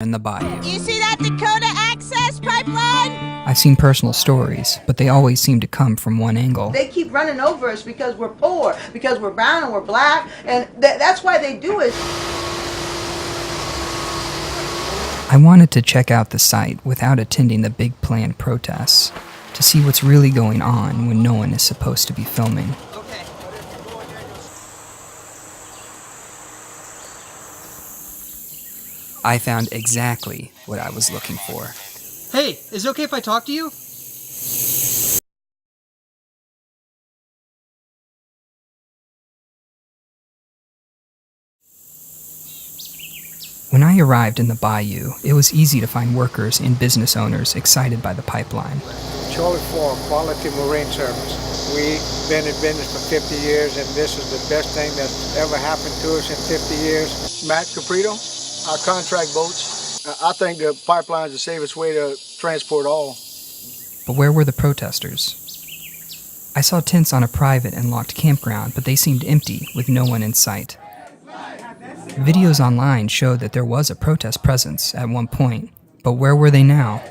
in the bayou. You see that Dakota access pipeline? I've seen personal stories, but they always seem to come from one angle. They keep running over us because we're poor, because we're brown and we're black, and that's why they do it. I wanted to check out the site without attending the big planned protests, to see what's really going on when no one is supposed to be filming. I found exactly what I was looking for. Hey, is it okay if I talk to you? When I arrived in the bayou, it was easy to find workers and business owners excited by the pipeline. Charlie for Quality Marine Service. We've been in business for 50 years, and this is the best thing that's ever happened to us in 50 years. Matt Caprito, our contract boats. I think the pipeline is the safest way to transport all. But where were the protesters? I saw tents on a private and locked campground, but they seemed empty with no one in sight. Videos online showed that there was a protest presence at one point, but where were they now?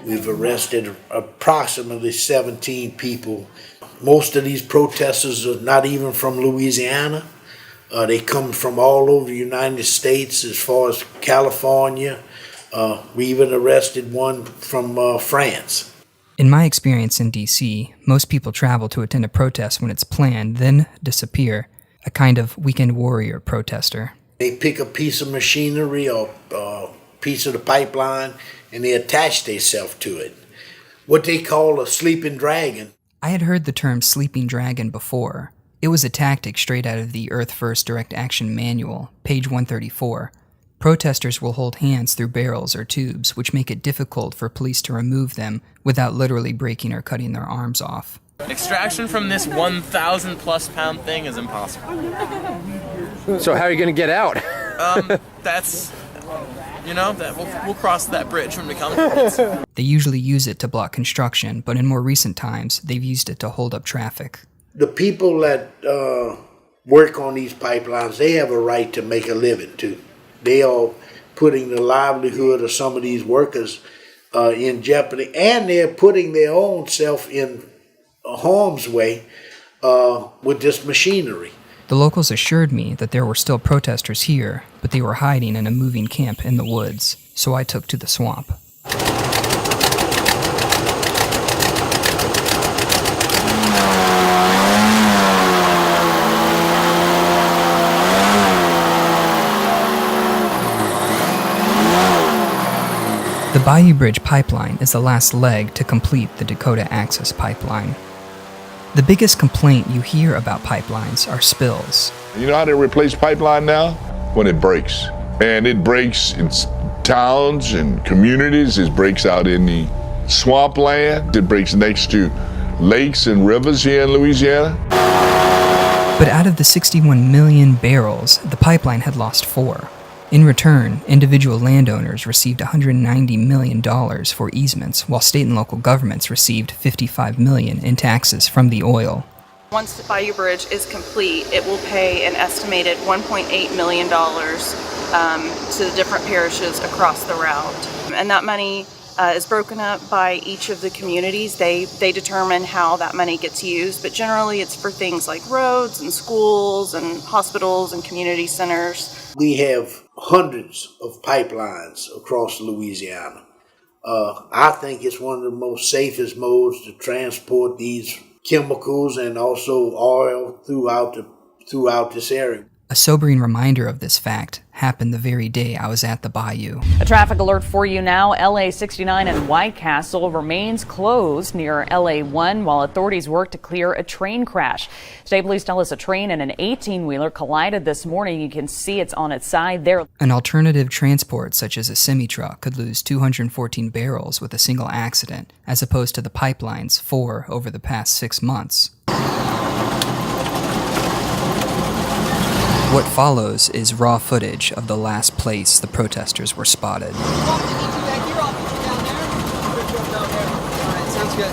We've arrested approximately 17 people. Most of these protesters are not even from Louisiana. They come from all over the United States, as far as California. We even arrested one from France. In my experience in DC, most people travel to attend a protest when it's planned, then disappear, a kind of weekend warrior protester. They pick a piece of machinery or a piece of the pipeline and they attach themselves to it. What they call a sleeping dragon. I had heard the term sleeping dragon before. It was a tactic straight out of the Earth First Direct Action Manual, page 134. Protesters will hold hands through barrels or tubes, which make it difficult for police to remove them without literally breaking or cutting their arms off. Extraction from this 1,000 plus pound thing is impossible. So how are you going to get out? We'll cross that bridge when we come to it. They usually use it to block construction, but in more recent times, they've used it to hold up traffic. The people that work on these pipelines, they have a right to make a living too. They are putting the livelihood of some of these workers in jeopardy, and they're putting their own self in harm's way with this machinery. The locals assured me that there were still protesters here, but they were hiding in a moving camp in the woods, so I took to the swamp. The Bayou Bridge pipeline is the last leg to complete the Dakota Access Pipeline. The biggest complaint you hear about pipelines are spills. You know how they replace pipeline now? When it breaks. And it breaks in towns and communities. It breaks out in the swampland. It breaks next to lakes and rivers here in Louisiana. But out of the 61 million barrels, the pipeline had lost 4. In return, individual landowners received $190 million for easements, while state and local governments received $55 million in taxes from the oil. Once the Bayou Bridge is complete, it will pay an estimated $1.8 million to the different parishes across the route. And that money is broken up by each of the communities. They determine how that money gets used, but generally it's for things like roads and schools and hospitals and community centers. We have hundreds of pipelines across Louisiana. I think it's one of the most safest modes to transport these chemicals and also oil throughout this area. A sobering reminder of this fact happened the very day I was at the bayou. A traffic alert for you now. LA 69 and White Castle remains closed near LA 1 while authorities work to clear a train crash. Today, police tell us a train and an 18-wheeler collided this morning. You can see it's on its side there. An alternative transport such as a semi-truck could lose 214 barrels with a single accident, as opposed to the pipeline's 4 over the past 6 months. What follows is raw footage of the last place the protesters were spotted. Sounds good.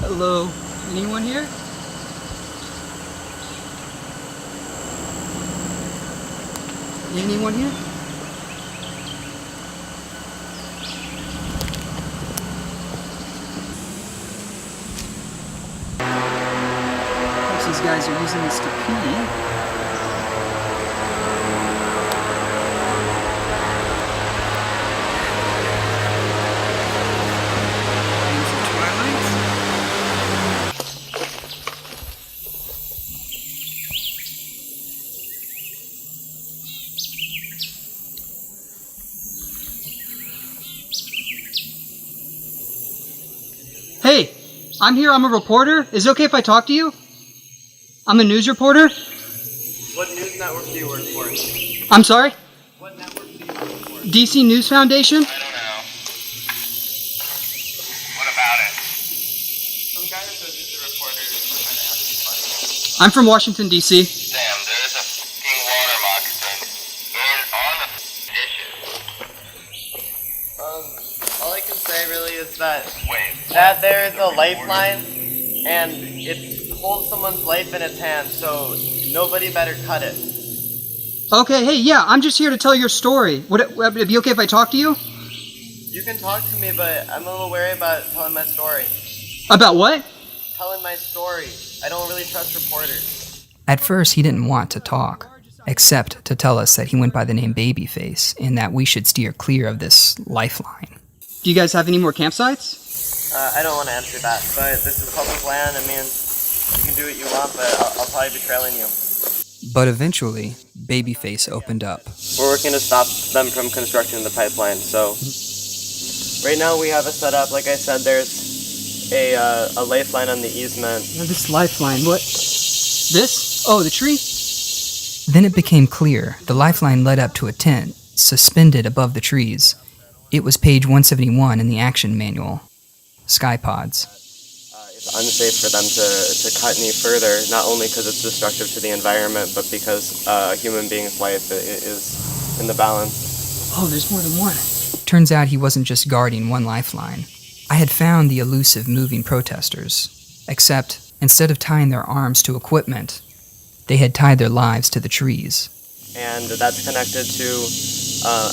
Hello? Anyone here? Anyone here? These guys are using this to pee. Hey, I'm here, I'm a reporter. Is it okay if I talk to you? I'm a news reporter. What news network do you work for? I'm sorry? What network do you work for? DC News Foundation? I don't know. What about it? Some guy that says he's a reporter is trying to ask you questions. I'm from Washington, D.C. Sam, there's a f***ing water moccasin on the dishes. All I can say really is that there's a lifeline and it holds someone's life in its hands, so nobody better cut it. Okay, hey, yeah, I'm just here to tell your story. Would it be okay if I talk to you? You can talk to me, but I'm a little wary about telling my story. About what? Telling my story. I don't really trust reporters. At first, he didn't want to talk, except to tell us that he went by the name Babyface and that we should steer clear of this lifeline. Do you guys have any more campsites? I don't want to answer that, but this is public land. I mean, you can do what you want, but I'll probably be trailing you. But eventually, Babyface opened up. We're working to stop them from constructing the pipeline, so right now we have it set up. Like I said, there's a lifeline on the easement. This lifeline, what? This? Oh, the tree? Then it became clear the lifeline led up to a tent, suspended above the trees. It was page 171 in the action manual. Sky pods. It's unsafe for them to cut any further, not only because it's destructive to the environment, but because a human being's life is in the balance. Oh, there's more than one. Turns out he wasn't just guarding one lifeline. I had found the elusive moving protesters, except instead of tying their arms to equipment, they had tied their lives to the trees. And that's connected to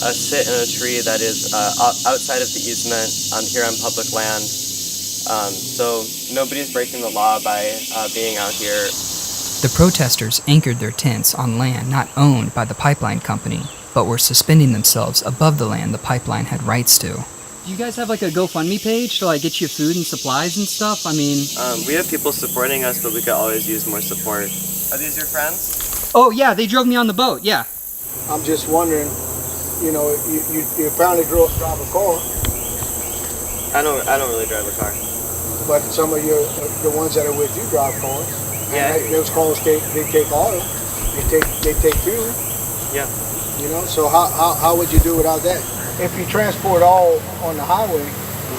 a sit in a tree that is outside of the easement here on public land. So nobody's breaking the law by being out here. The protesters anchored their tents on land not owned by the pipeline company, but were suspending themselves above the land the pipeline had rights to. Do you guys have like a GoFundMe page to like get you food and supplies and stuff? I mean... we have people supporting us, but we could always use more support. Are these your friends? Oh yeah, they drove me on the boat, yeah. I'm just wondering, you know, you apparently drive a car. I don't really drive a car. But some of the ones that are with you drive cars. Yeah. And those cars they take oil, they take fuel. Yeah. You know, so how would you do without that? If you transport all on the highway,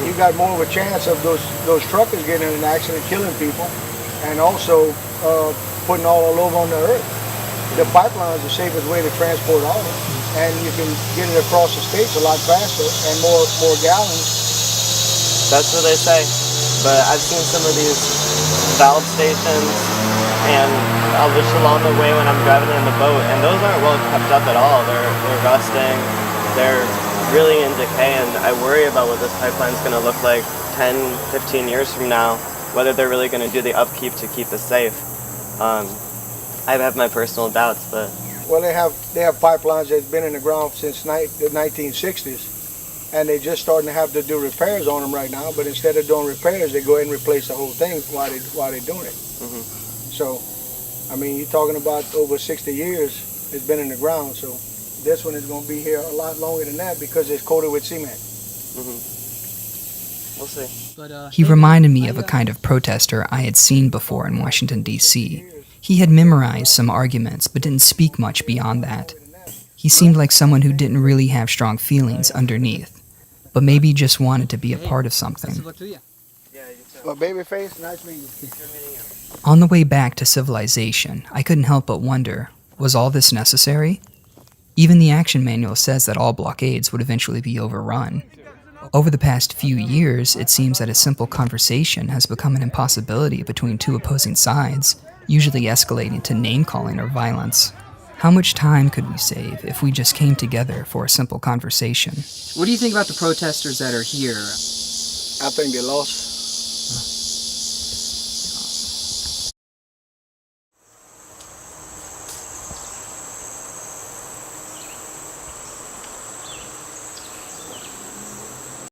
you got more of a chance of those truckers getting in an accident, killing people, and also putting all over on the earth. The pipeline is the safest way to transport oil, and you can get it across the states a lot faster and more gallons. That's what they say. But I've seen some of these valve stations and just along the way when I'm driving in the boat, and those aren't well kept up at all. They're rusting, they're really in decay, and I worry about what this pipeline's going to look like 10, 15 years from now, whether they're really going to do the upkeep to keep us safe. I have my personal doubts, but... Well, they have pipelines that's been in the ground since the 1960s, and they're just starting to have to do repairs on them right now, but instead of doing repairs, they go ahead and replace the whole thing while they're doing it. Mm-hmm. So, I mean, you're talking about over 60 years it's been in the ground, so this one is going to be here a lot longer than that because it's coated with cement. Mm-hmm. We'll see. But, he reminded me of a kind of protester I had seen before in Washington, D.C. He had memorized some arguments, but didn't speak much beyond that. He seemed like someone who didn't really have strong feelings underneath, but maybe just wanted to be a part of something. Well, Babyface, nice meeting you. On the way back to civilization, I couldn't help but wonder, was all this necessary? Even the action manual says that all blockades would eventually be overrun. Over the past few years, it seems that a simple conversation has become an impossibility between two opposing sides, usually escalating to name-calling or violence. How much time could we save if we just came together for a simple conversation? What do you think about the protesters that are here? I think they lost.